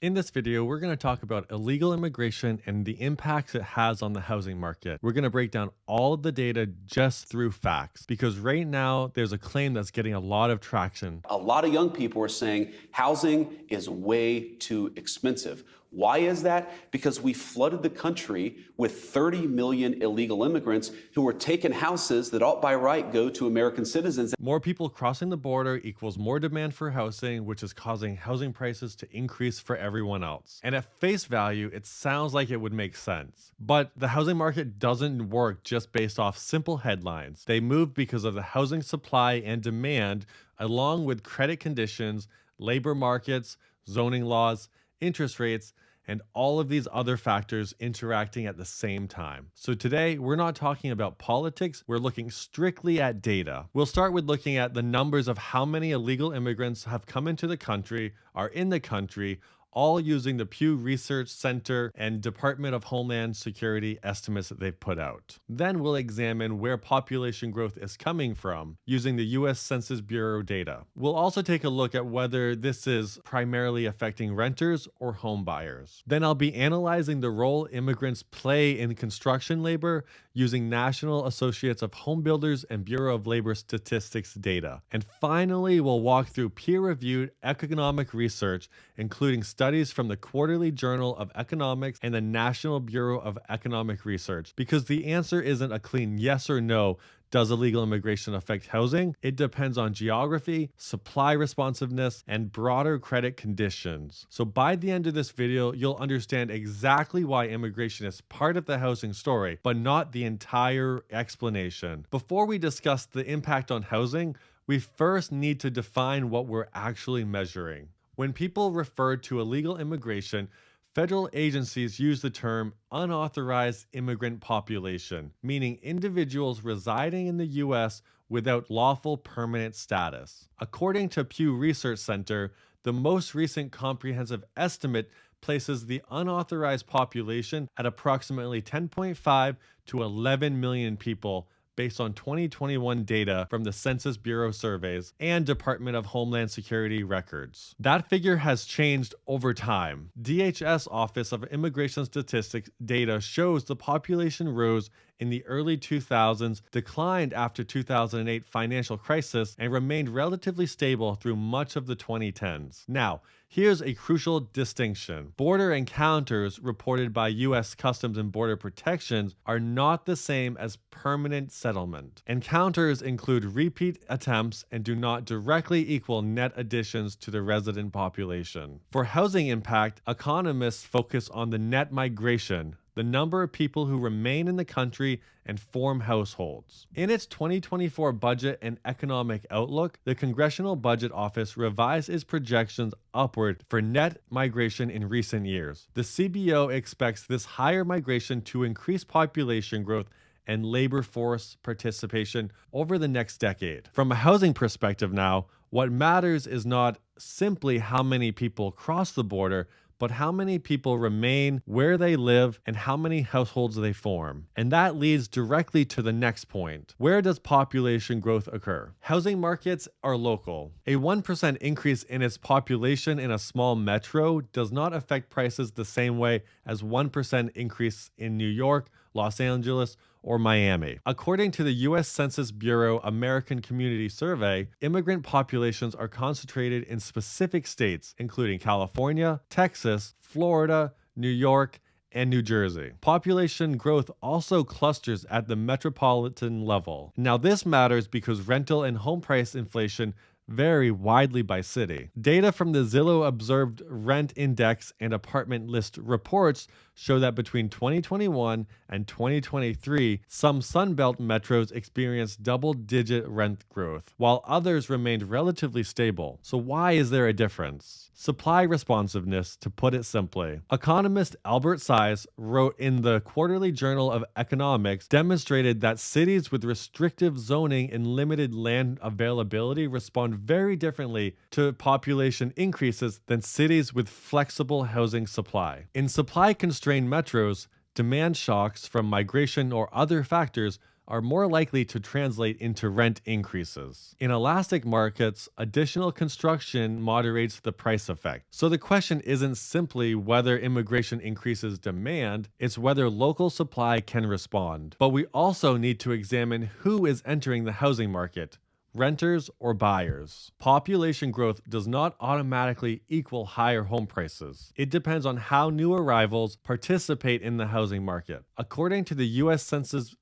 In this video, we're going to talk about illegal immigration and the impacts it has on the housing market. We're going to break down all of the data just through facts because right now there's a claim that's getting a lot of traction. A lot of young people are saying housing is way too expensive. Why is that? Because we flooded the country with 30 million illegal immigrants who are taking houses that ought by right go to American citizens. More people crossing the border equals more demand for housing, which is causing housing prices to increase for everyone else. And at face value, it sounds like it would make sense. But the housing market doesn't work just based off simple headlines. They move because of the housing supply and demand, along with credit conditions, labor markets, zoning laws, interest rates, and all of these other factors interacting at the same time. So today, we're not talking about politics, we're looking strictly at data. We'll start with looking at the numbers of how many illegal immigrants have come into the country, are in the country, all using the Pew Research Center and Department of Homeland Security estimates that they've put out. Then we'll examine where population growth is coming from using the US Census Bureau data. We'll also take a look at whether this is primarily affecting renters or home buyers. Then I'll be analyzing the role immigrants play in construction labor using National Associates of Home Builders and Bureau of Labor Statistics data. And finally, we'll walk through peer-reviewed economic research, including studies from the Quarterly Journal of Economics and the National Bureau of Economic Research. Because the answer isn't a clean yes or no. Does illegal immigration affect housing? It depends on geography, supply responsiveness, and broader credit conditions. So by the end of this video, you'll understand exactly why immigration is part of the housing story, but not the entire explanation. Before we discuss the impact on housing, we first need to define what we're actually measuring. When people refer to illegal immigration, federal agencies use the term unauthorized immigrant population, meaning individuals residing in the U.S. without lawful permanent status. According to Pew Research Center, the most recent comprehensive estimate places the unauthorized population at approximately 10.5 to 11 million people based on 2021 data from the Census Bureau surveys and Department of Homeland Security records. That figure has changed over time. DHS Office of Immigration Statistics data shows the population rose in the early 2000s, declined after 2008 financial crisis, and remained relatively stable through much of the 2010s. Now, here's a crucial distinction. Border encounters reported by U.S. Customs and Border Protection are not the same as permanent settlement. Encounters include repeat attempts and do not directly equal net additions to the resident population. For housing impact, economists focus on the net migration, the number of people who remain in the country and form households. In its 2024 budget and economic outlook, the Congressional Budget Office revised its projections upward for net migration in recent years. The CBO expects this higher migration to increase population growth and labor force participation over the next decade. From a housing perspective now, what matters is not simply how many people cross the border, but how many people remain where they live and how many households they form. And that leads directly to the next point. Where does population growth occur? Housing markets are local. A 1% increase in its population in a small metro does not affect prices the same way as 1% increase in New York, Los Angeles, or Miami. According to the U.S. Census Bureau American Community Survey, immigrant populations are concentrated in specific states, including California, Texas, Florida, New York, and New Jersey. Population growth also clusters at the metropolitan level. Now, this matters because rental and home price inflation vary widely by city. Data from the Zillow Observed Rent Index and Apartment List reports show that between 2021 and 2023, some Sunbelt metros experienced double-digit rent growth, while others remained relatively stable. So why is there a difference? Supply responsiveness, to put it simply. Economist Albert Size wrote in the Quarterly Journal of Economics demonstrated that cities with restrictive zoning and limited land availability respond very differently to population increases than cities with flexible housing supply. In supply-constrained metros, demand shocks from migration or other factors are more likely to translate into rent increases. In elastic markets, additional construction moderates the price effect. So the question isn't simply whether immigration increases demand, it's whether local supply can respond. But we also need to examine who is entering the housing market: renters or buyers. Population growth does not automatically equal higher home prices. It depends on how new arrivals participate in the housing market. According to the US Census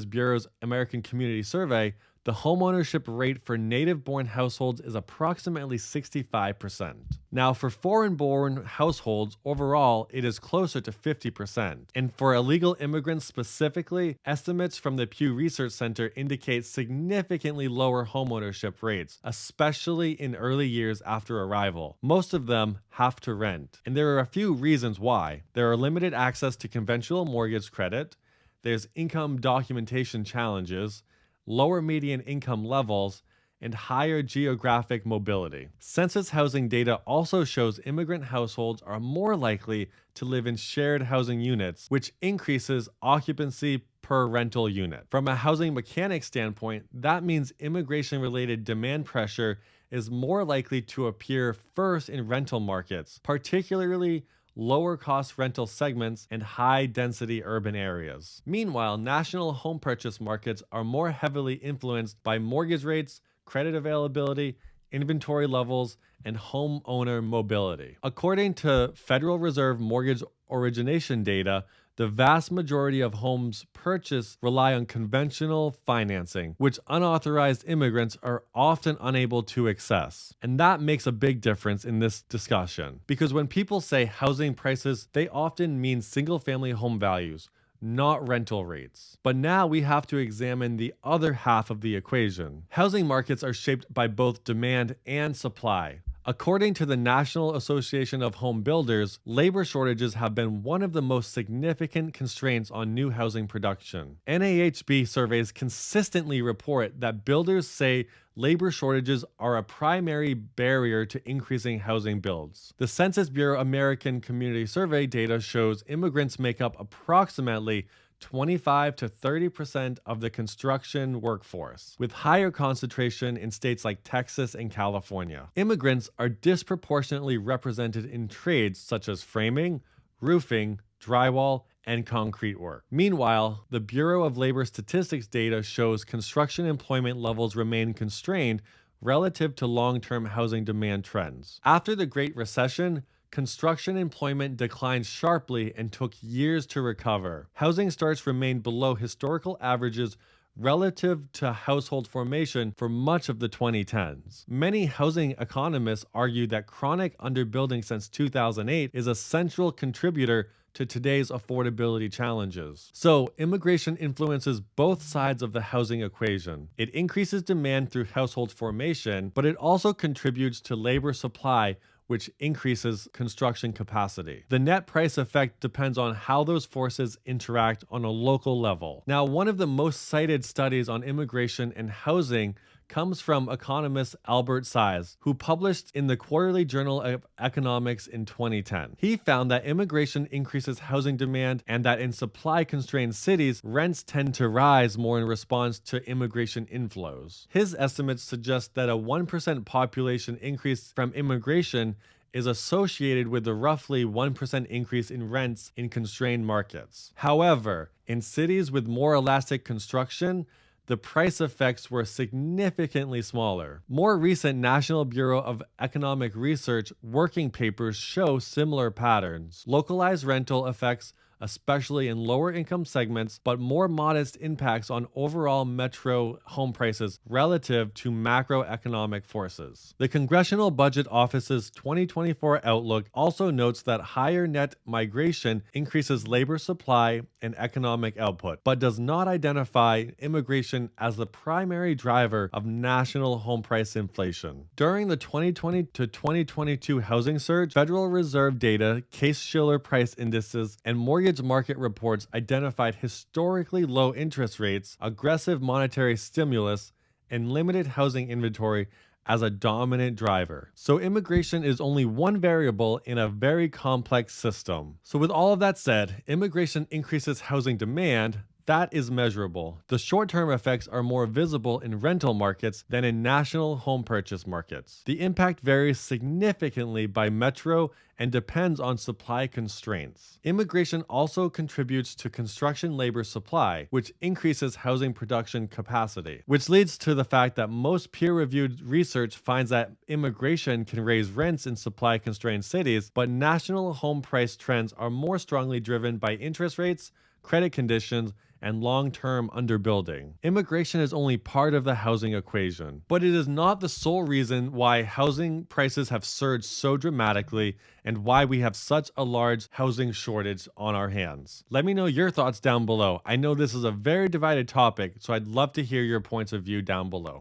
Bureau's American Community Survey, the homeownership rate for native-born households is approximately 65%. Now, for foreign-born households, overall, it is closer to 50%. And for illegal immigrants specifically, estimates from the Pew Research Center indicate significantly lower homeownership rates, especially in early years after arrival. Most of them have to rent. And there are a few reasons why. There are limited access to conventional mortgage credit, there's income documentation challenges, lower median income levels, and higher geographic mobility. Census housing data also shows immigrant households are more likely to live in shared housing units, which increases occupancy per rental unit. From a housing mechanics standpoint, that means immigration-related demand pressure is more likely to appear first in rental markets, particularly lower cost rental segments and high density urban areas. Meanwhile, national home purchase markets are more heavily influenced by mortgage rates, credit availability, inventory levels, and homeowner mobility. According to Federal Reserve mortgage origination data, the vast majority of homes purchased rely on conventional financing, which unauthorized immigrants are often unable to access. And that makes a big difference in this discussion, because when people say housing prices, they often mean single-family home values, not rental rates. But now we have to examine the other half of the equation. Housing markets are shaped by both demand and supply. According to the National Association of Home Builders, labor shortages have been one of the most significant constraints on new housing production. NAHB surveys consistently report that builders say labor shortages are a primary barrier to increasing housing builds. The Census Bureau American Community Survey data shows immigrants make up approximately 25 to 30% of the construction workforce, with higher concentration in states like Texas and California. Immigrants are disproportionately represented in trades such as framing, roofing, drywall, and concrete work. Meanwhile, the Bureau of Labor Statistics data shows construction employment levels remain constrained relative to long-term housing demand trends. After the Great Recession, construction employment declined sharply and took years to recover. Housing starts remained below historical averages relative to household formation for much of the 2010s. Many housing economists argue that chronic underbuilding since 2008 is a central contributor to today's affordability challenges. So, immigration influences both sides of the housing equation. It increases demand through household formation, but it also contributes to labor supply, which increases construction capacity. The net price effect depends on how those forces interact on a local level. Now, one of the most cited studies on immigration and housing comes from economist Albert Size, who published in the Quarterly Journal of Economics in 2010. He found that immigration increases housing demand and that in supply-constrained cities, rents tend to rise more in response to immigration inflows. His estimates suggest that a 1% population increase from immigration is associated with the roughly 1% increase in rents in constrained markets. However, in cities with more elastic construction, the price effects were significantly smaller. More recent National Bureau of Economic Research working papers show similar patterns. Localized rental effects, especially in lower income segments, but more modest impacts on overall metro home prices relative to macroeconomic forces. The Congressional Budget Office's 2024 outlook also notes that higher net migration increases labor supply and economic output, but does not identify immigration as the primary driver of national home price inflation. During the 2020 to 2022 housing surge, Federal Reserve data, Case-Shiller price indices, and mortgage market reports identified historically low interest rates, aggressive monetary stimulus, and limited housing inventory as a dominant driver. So immigration is only one variable in a very complex system. So with all of that said, immigration increases housing demand, that is measurable. The short-term effects are more visible in rental markets than in national home purchase markets. The impact varies significantly by metro and depends on supply constraints. Immigration also contributes to construction labor supply, which increases housing production capacity, which leads to the fact that most peer-reviewed research finds that immigration can raise rents in supply-constrained cities, but national home price trends are more strongly driven by interest rates, credit conditions, and long-term underbuilding. Immigration is only part of the housing equation, but it is not the sole reason why housing prices have surged so dramatically and why we have such a large housing shortage on our hands. Let me know your thoughts down below. I know this is a very divided topic, so I'd love to hear your points of view down below.